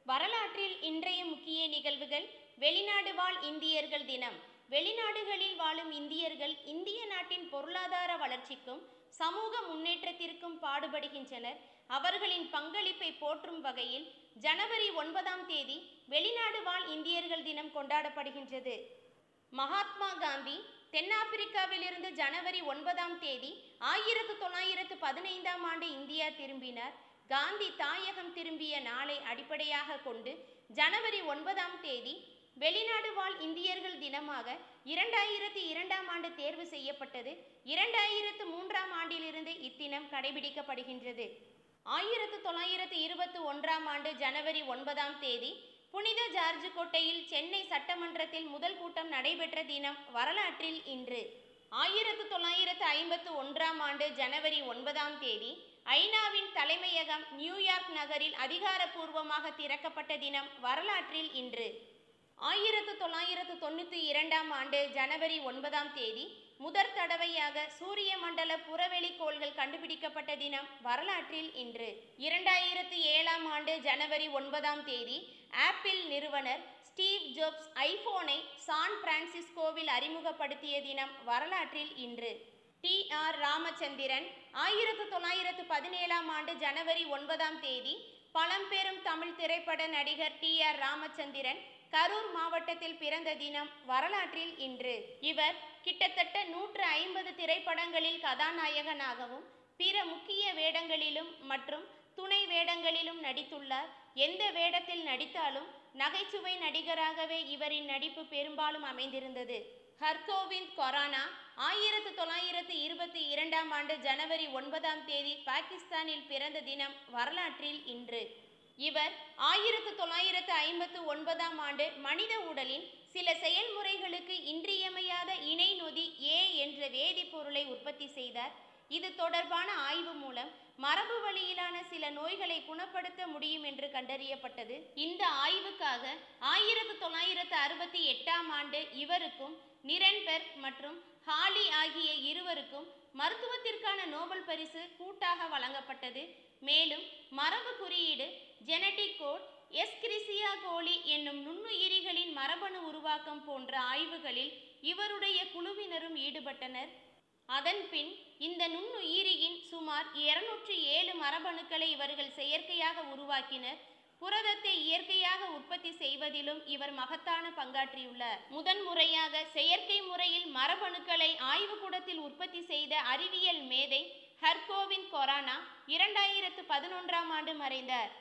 வரலாற்றில் இன்றைய முக்கிய நிகழ்வுகள். வெளிநாடு வாழ் இந்தியர்கள் தினம். வெளிநாடுகளில் வாழும் இந்தியர்கள் இந்திய நாட்டின் பொருளாதார வளர்ச்சிக்கும் சமூக முன்னேற்றத்திற்கும் பாடுபடுகின்றனர். அவர்களின் பங்களிப்பை போற்றும் வகையில் ஜனவரி 9ஆம் தேதி வெளிநாடு வாழ் இந்தியர்கள் தினம் கொண்டாடப்படுகின்றது. மகாத்மா காந்தி தென்னாப்பிரிக்காவிலிருந்து ஜனவரி 9ஆம் தேதி 1915ஆம் ஆண்டு இந்தியா திரும்பினார். காந்தி தாயகம் திரும்பிய நாளை அடிப்படையாக கொண்டு ஜனவரி 9ஆம் தேதி வெளிநாடு வாழ் இந்தியர்கள் தினமாக 2002ஆம் ஆண்டு தேர்வு செய்யப்பட்டது. 2003ஆம் ஆண்டிலிருந்து இத்தினம் கடைபிடிக்கப்படுகின்றது. 1921ஆம் ஆண்டு ஜனவரி 9ஆம் தேதி புனித ஜார்ஜ் கோட்டையில் சென்னை சட்டமன்றத்தில் முதல் கூட்டம் நடைபெற்ற தினம் வரலாற்றில் இன்று. 1951ஆம் ஆண்டு ஜனவரி 9ஆம் தேதி ஐநாவின் தலைமையகம் நியூயார்க் நகரில் அதிகாரப்பூர்வமாக திறக்கப்பட்ட தினம் வரலாற்றில் இன்று. 1992ஆம் ஆண்டு ஜனவரி 9ஆம் தேதி முதற் தடவையாக சூரிய மண்டல புறவெளி கோள்கள் கண்டுபிடிக்கப்பட்ட தினம் வரலாற்றில் இன்று. 2007ஆம் ஆண்டு ஜனவரி 9ஆம் தேதி ஆப்பிள் நிறுவனர் ஸ்டீவ் ஜாப்ஸ் ஐபோனை சான் பிரான்சிஸ்கோவில் அறிமுகப்படுத்திய தினம் வரலாற்றில் இன்று. டி.ஆர். ராமச்சந்திரன் 1917ஆம் ஆண்டு ஜனவரி 9ஆம் தேதி பழம்பெரும் தமிழ் திரைப்பட நடிகர் டி.ஆர். ராமச்சந்திரன் கரூர் மாவட்டத்தில் பிறந்த தினம் வரலாற்றில் இன்று. இவர் கிட்டத்தட்ட 150 திரைப்படங்களில் கதாநாயகனாகவும் பிற முக்கிய வேடங்களிலும் மற்றும் துணை வேடங்களிலும் நடித்துள்ளார். எந்த வேடத்தில் நடித்தாலும் நகைச்சுவை நடிகராகவே இவரின் நடிப்பு பெரும்பாலும் அமைந்திருந்தது. ஹர்கோவிந்த் கொரானா 1922ஆம் ஆண்டு ஜனவரி 9ஆம் தேதி பாகிஸ்தானில் பிறந்த தினம் வரலாற்றில் இன்று. இவர் 1959ஆம் ஆண்டு மனித உடலின் சில செயல்முறைகளுக்கு இன்றியமையாத இணை நொதி ஏ என்ற வேதிப்பொருளை உற்பத்தி செய்தார். இது தொடர்பான ஆய்வு மூலம் மரபு வழியிலான சில நோய்களை குணப்படுத்த முடியும் என்று கண்டறியப்பட்டது. இந்த ஆய்வுக்காக 1968ஆம் ஆண்டு இவருக்கும் நிரன்பெர்க் மற்றும் ஹாலி ஆகிய இருவருக்கும் மருத்துவத்திற்கான நோபல் பரிசு கூட்டாக வழங்கப்பட்டது. மேலும் மரபு குறியீடு ஜெனடிக் கோட், எஸ்கிரிசியா கோலி என்னும் நுண்ணுயிரிகளின் மரபணு உருவாக்கம் போன்ற ஆய்வுகளில் இவருடைய குழுவினரும் ஈடுபட்டனர். அதன்பின் இந்த நுண்ணுயிரியின் சுமார் 207 மரபணுக்களை இவர்கள் செயற்கையாக உருவாக்கினர். புரதத்தை இயற்கையாக உற்பத்தி செய்வதிலும் இவர் மகத்தான பங்காற்றியுள்ளார். முதன்முறையாக செயற்கை முறையில் மரபணுக்களை ஆய்வுக்கூடத்தில் உற்பத்தி செய்த அறிவியல் மேதை ஹர்கோவிந்த் கொரானா 2011ஆம் ஆண்டு மறைந்தார்.